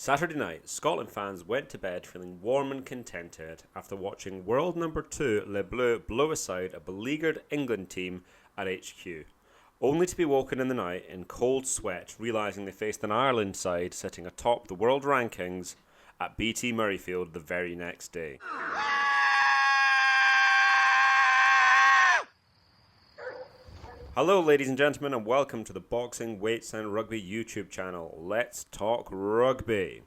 Saturday night, Scotland fans went to bed feeling warm and contented after watching world number 2 Les Bleus blow aside a beleaguered England team at HQ, only to be woken in the night in cold sweat realising they faced an Ireland side sitting atop the world rankings at BT Murrayfield the very next day. Hello ladies and gentlemen, and welcome to the Boxing, Weights and Rugby YouTube channel. Let's talk rugby.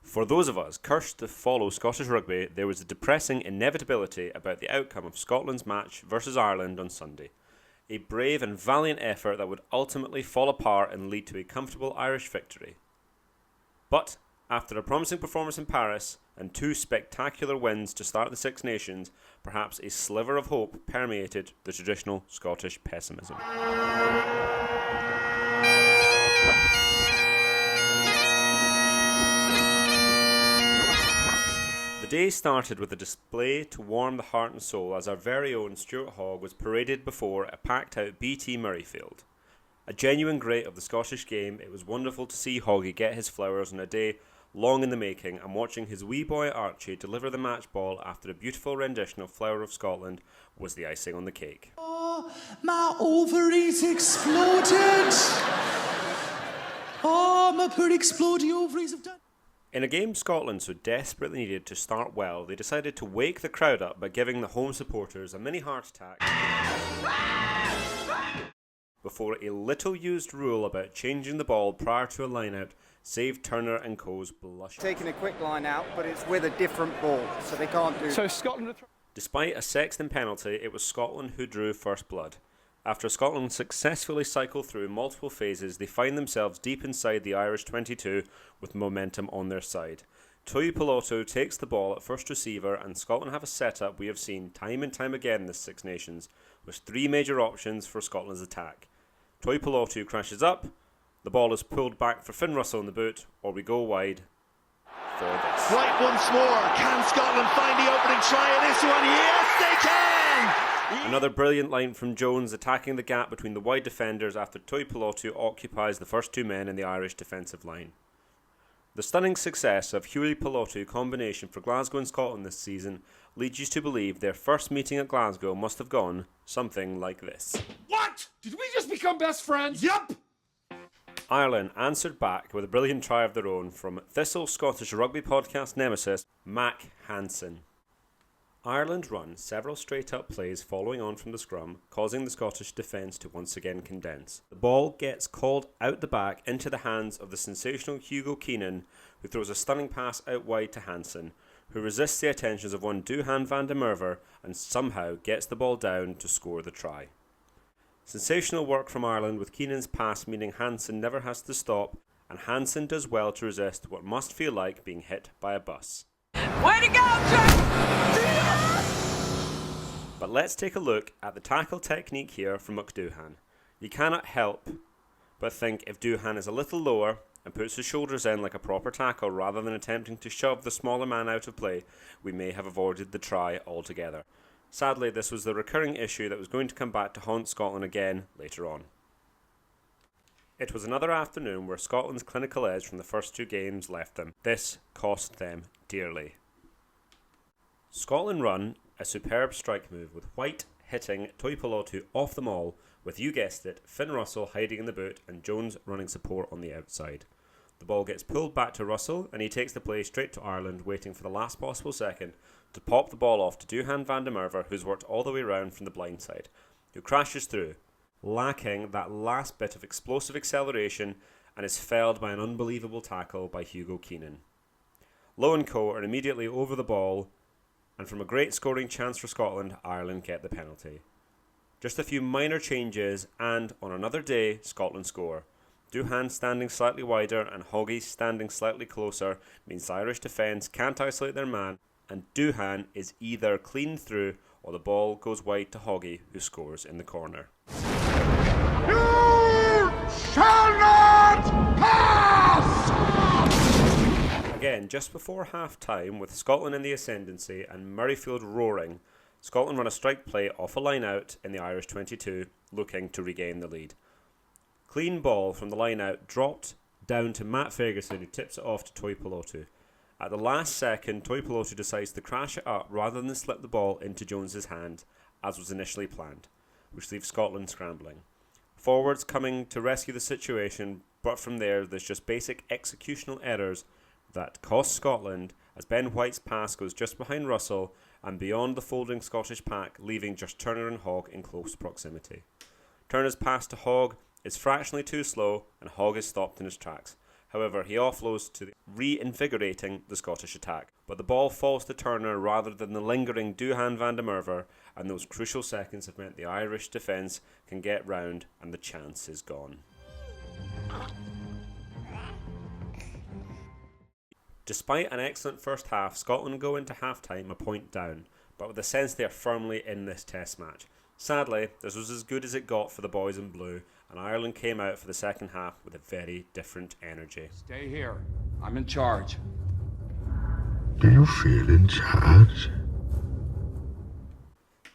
For those of us cursed to follow Scottish rugby, there was a depressing inevitability about the outcome of Scotland's match versus Ireland on Sunday. A brave and valiant effort that would ultimately fall apart and lead to a comfortable Irish victory. But, after a promising performance in Paris and 2 spectacular wins to start the Six Nations, perhaps a sliver of hope permeated the traditional Scottish pessimism. The day started with a display to warm the heart and soul as our very own Stuart Hogg was paraded before a packed-out BT Murrayfield. A genuine great of the Scottish game, it was wonderful to see Hoggy get his flowers on a day long in the making, and watching his wee boy Archie deliver the match ball after a beautiful rendition of Flower of Scotland was the icing on the cake. Oh, my ovaries exploded! Oh, my poor exploding ovaries have done... In a game Scotland so desperately needed to start well, they decided to wake the crowd up by giving the home supporters a mini heart attack before a little-used rule about changing the ball prior to a line-out saved Turner and Co.'s blush. Taking a quick line out, but it's with a different ball, so they can't do... So Scotland... Despite a Sexton penalty, it was Scotland who drew first blood. After Scotland successfully cycle through multiple phases, they find themselves deep inside the Irish 22 with momentum on their side. Toi Piloto takes the ball at first receiver, and Scotland have a setup we have seen time and time again in the Six Nations, with 3 major options for Scotland's attack. Toi Piloto crashes up, the ball is pulled back for Finn Russell in the boot, or we go wide for this. Right once more, can Scotland find the opening try in this one? Yes, they can! Another brilliant line from Jones attacking the gap between the wide defenders after Toi Piloto occupies the first 2 men in the Irish defensive line. The stunning success of Huey-Piloto combination for Glasgow and Scotland this season leads you to believe their first meeting at Glasgow must have gone something like this. What? Did we just become best friends? Yup! Ireland answered back with a brilliant try of their own from Thistle Scottish Rugby podcast nemesis Mac Hansen. Ireland run several straight-up plays following on from the scrum, causing the Scottish defence to once again condense. The ball gets called out the back into the hands of the sensational Hugo Keenan, who throws a stunning pass out wide to Hansen, who resists the attentions of one Duhan van der Merwe and somehow gets the ball down to score the try. Sensational work from Ireland, with Keenan's pass meaning Hansen never has to stop, and Hansen does well to resist what must feel like being hit by a bus. Way to go, Jack! But let's take a look at the tackle technique here from McDuhan. You cannot help but think if Duhan is a little lower and puts his shoulders in like a proper tackle rather than attempting to shove the smaller man out of play, we may have avoided the try altogether. Sadly, this was the recurring issue that was going to come back to haunt Scotland again later on. It was another afternoon where Scotland's clinical edge from the first 2 games left them. This cost them dearly. Scotland run a superb strike move with White hitting Toi Piloto off the maul with, you guessed it, Finn Russell hiding in the boot and Jones running support on the outside. The ball gets pulled back to Russell and he takes the play straight to Ireland, waiting for the last possible second to pop the ball off to Duhan van der Merwe, who's worked all the way around from the blind side, who crashes through, lacking that last bit of explosive acceleration, and is felled by an unbelievable tackle by Hugo Keenan. Lowe and Co are immediately over the ball, and from a great scoring chance for Scotland, Ireland get the penalty. Just a few minor changes, and on another day, Scotland score. Duhan standing slightly wider and Hoggy standing slightly closer means the Irish defence can't isolate their man, and Duhan is either clean through or the ball goes wide to Hoggy, who scores in the corner. You shall not then, just before half-time, with Scotland in the ascendancy and Murrayfield roaring, Scotland run a strike play off a line-out in the Irish 22, looking to regain the lead. Clean ball from the line-out dropped down to Matt Ferguson, who tips it off to Tuipulotu. At the last second, Tuipulotu decides to crash it up rather than slip the ball into Jones's hand, as was initially planned, which leaves Scotland scrambling. Forwards coming to rescue the situation, but from there's just basic executional errors that cost Scotland, as Ben White's pass goes just behind Russell and beyond the folding Scottish pack, leaving just Turner and Hogg in close proximity. Turner's pass to Hogg is fractionally too slow, and Hogg is stopped in his tracks. However, he offloads to reinvigorating the Scottish attack, but the ball falls to Turner rather than the lingering Duhan van der Merwe, and those crucial seconds have meant the Irish defence can get round and the chance is gone. Despite an excellent first half, Scotland go into half-time a point down, but with a sense they are firmly in this test match. Sadly, this was as good as it got for the boys in blue, and Ireland came out for the second half with a very different energy. Stay here. I'm in charge. Do you feel in charge?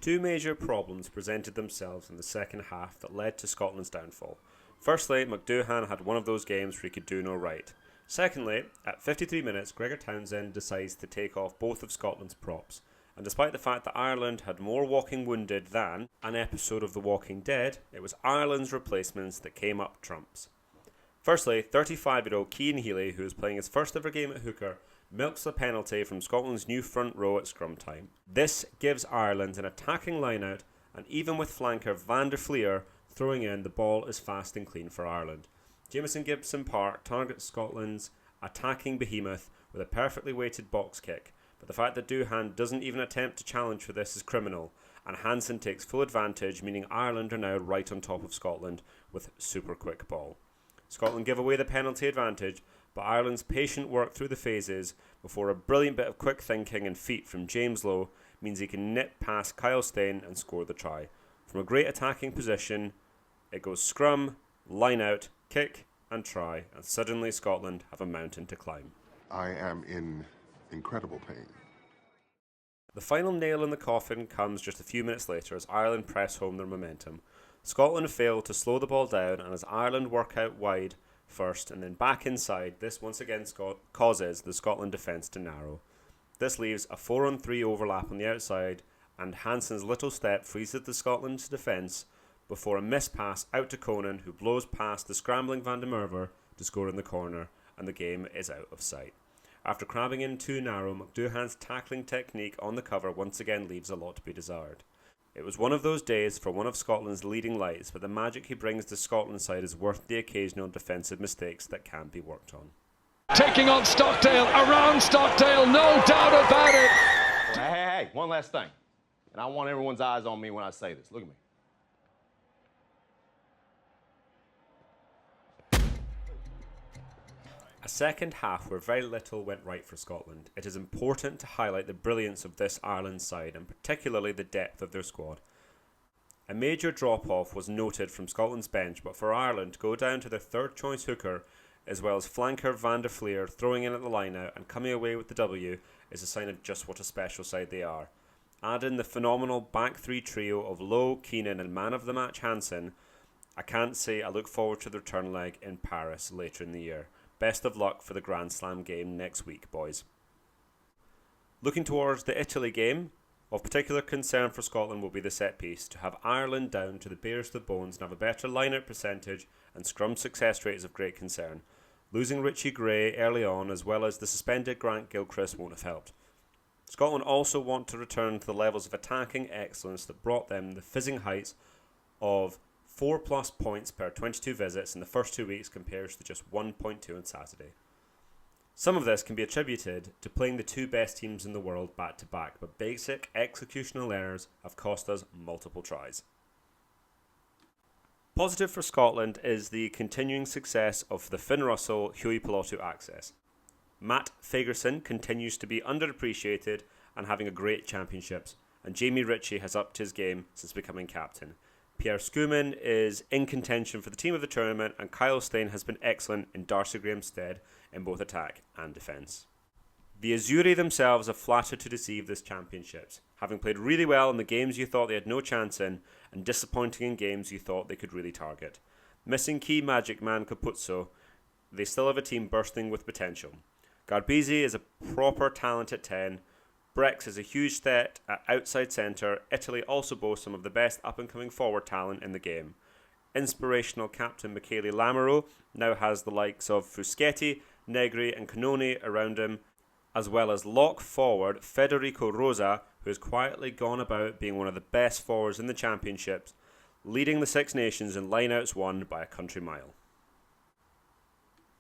Two major problems presented themselves in the second half that led to Scotland's downfall. Firstly, McDoohan had one of those games where he could do no right. Secondly, at 53 minutes, Gregor Townsend decides to take off both of Scotland's props. And despite the fact that Ireland had more walking wounded than an episode of The Walking Dead, it was Ireland's replacements that came up trumps. Firstly, 35-year-old Cian Healy, who is playing his first ever game at hooker, milks the penalty from Scotland's new front row at scrum time. This gives Ireland an attacking line-out, and even with flanker Van der Fleer throwing in, the ball is fast and clean for Ireland. Jamison Gibson Park targets Scotland's attacking behemoth with a perfectly weighted box kick, but the fact that Duhan doesn't even attempt to challenge for this is criminal, and Hansen takes full advantage, meaning Ireland are now right on top of Scotland with super quick ball. Scotland give away the penalty advantage, but Ireland's patient work through the phases before a brilliant bit of quick thinking and feet from James Lowe means he can nip past Kyle Steyn and score the try. From a great attacking position, it goes scrum, line out, kick and try, and suddenly Scotland have a mountain to climb. I am in incredible pain. The final nail in the coffin comes just a few minutes later as Ireland press home their momentum. Scotland fail to slow the ball down, and as Ireland work out wide first and then back inside, this once again causes the Scotland defence to narrow. This leaves a 4-on-3 overlap on the outside, and Hansen's little step freezes the Scotland's defence before a missed pass out to Conan, who blows past the scrambling Van der Merwe to score in the corner, and the game is out of sight. After crabbing in too narrow, McDoohan's tackling technique on the cover once again leaves a lot to be desired. It was one of those days for one of Scotland's leading lights, but the magic he brings to Scotland's side is worth the occasional defensive mistakes that can be worked on. Taking on Stockdale, around Stockdale, no doubt about it. Hey, one last thing. And I want everyone's eyes on me when I say this. Look at me. A second half where very little went right for Scotland. It is important to highlight the brilliance of this Ireland side, and particularly the depth of their squad. A major drop-off was noted from Scotland's bench, but for Ireland to go down to their third choice hooker, as well as flanker Van der Fleer throwing in at the line-out and coming away with the W, is a sign of just what a special side they are. Add in the phenomenal back three trio of Lowe, Keenan and man of the match Hansen. I can't say I look forward to the return leg in Paris later in the year. Best of luck for the Grand Slam game next week, boys. Looking towards the Italy game, of particular concern for Scotland will be the set piece. To have Ireland down to the barest of bones and have a better line-out percentage and scrum success rate is of great concern. Losing Richie Gray early on, as well as the suspended Grant Gilchrist, won't have helped. Scotland also want to return to the levels of attacking excellence that brought them the fizzing heights of 4+ points per 22 visits in the first 2 weeks compares to just 1.2 on Saturday. Some of this can be attributed to playing the two best teams in the world back to back, but basic executional errors have cost us multiple tries. Positive for Scotland is the continuing success of the Finn Russell-Huey Pilotu axis. Matt Fagerson continues to be underappreciated and having a great championships, and Jamie Ritchie has upped his game since becoming captain. Pierre Schoeman is in contention for the team of the tournament, and Kyle Steyn has been excellent in Darcy Graham's stead in both attack and defence. The Azzurri themselves are flattered to deceive this championships, having played really well in the games you thought they had no chance in, and disappointing in games you thought they could really target. Missing key magic man Capuzzo, they still have a team bursting with potential. Garbisi is a proper talent at 10, Brex is a huge threat at outside centre. Italy also boasts some of the best up-and-coming forward talent in the game. Inspirational captain Michele Lamaro now has the likes of Fuschetti, Negri and Cannoni around him, as well as lock forward Federico Rosa, who has quietly gone about being one of the best forwards in the championships, leading the Six Nations in lineouts won by a country mile.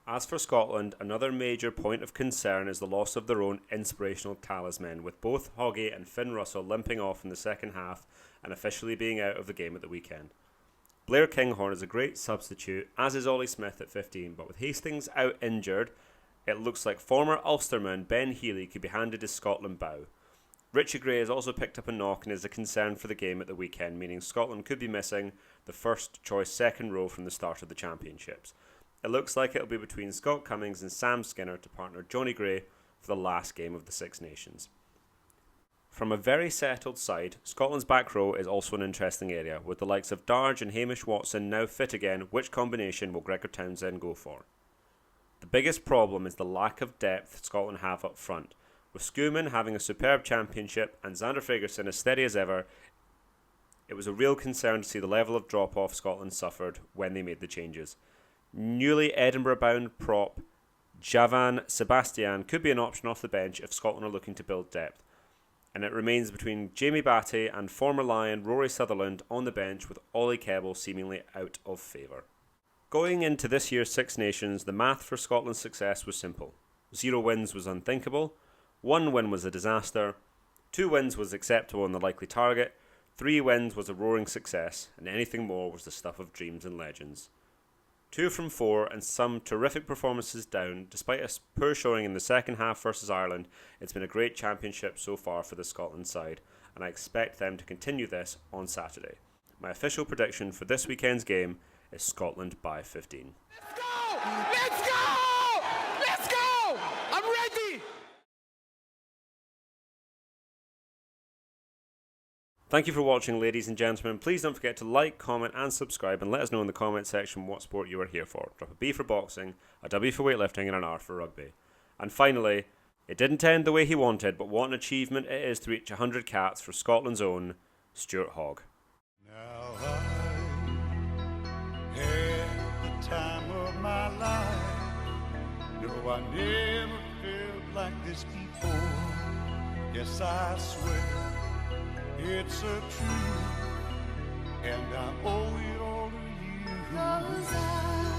As for Scotland, another major point of concern is the loss of their own inspirational talisman, with both Hogg and Finn Russell limping off in the second half and officially being out of the game at the weekend. Blair Kinghorn is a great substitute, as is Ollie Smith at 15, but with Hastings out injured, it looks like former Ulsterman Ben Healy could be handed his Scotland bow. Richie Gray has also picked up a knock and is a concern for the game at the weekend, meaning Scotland could be missing the first choice second row from the start of the championships. It looks like it'll be between Scott Cummings and Sam Skinner to partner Johnny Gray for the last game of the Six Nations. From a very settled side, Scotland's back row is also an interesting area, with the likes of Darge and Hamish Watson now fit again. Which combination will Gregor Townsend go for? The biggest problem is the lack of depth Scotland have up front. With Schoeman having a superb championship and Xander Fagerson as steady as ever, it was a real concern to see the level of drop-off Scotland suffered when they made the changes. Newly Edinburgh-bound prop Javan Sebastian could be an option off the bench if Scotland are looking to build depth, and it remains between Jamie Batty and former Lion Rory Sutherland on the bench, with Ollie Kebble seemingly out of favour. Going into this year's Six Nations, the math for Scotland's success was simple. 0 wins was unthinkable, 1 win was a disaster, 2 wins was acceptable and the likely target, 3 wins was a roaring success, and anything more was the stuff of dreams and legends. 2 from 4 and some terrific performances down. Despite a poor showing in the second half versus Ireland, it's been a great championship so far for the Scotland side, and I expect them to continue this on Saturday. My official prediction for this weekend's game is Scotland by 15. Let's go! Let's go! Let's go! I'm ready! Thank you for watching, ladies and gentlemen. Please don't forget to like, comment and subscribe, and let us know in the comment section what sport you are here for. Drop a B for boxing, a W for weightlifting and an R for rugby. And finally, it didn't end the way he wanted, but what an achievement it is to reach 100 cats for Scotland's own Stuart Hogg. Now I had the time of my life. No, I never felt like this before. Yes, I swear it's a truth, and I owe it all to you. 'Cause I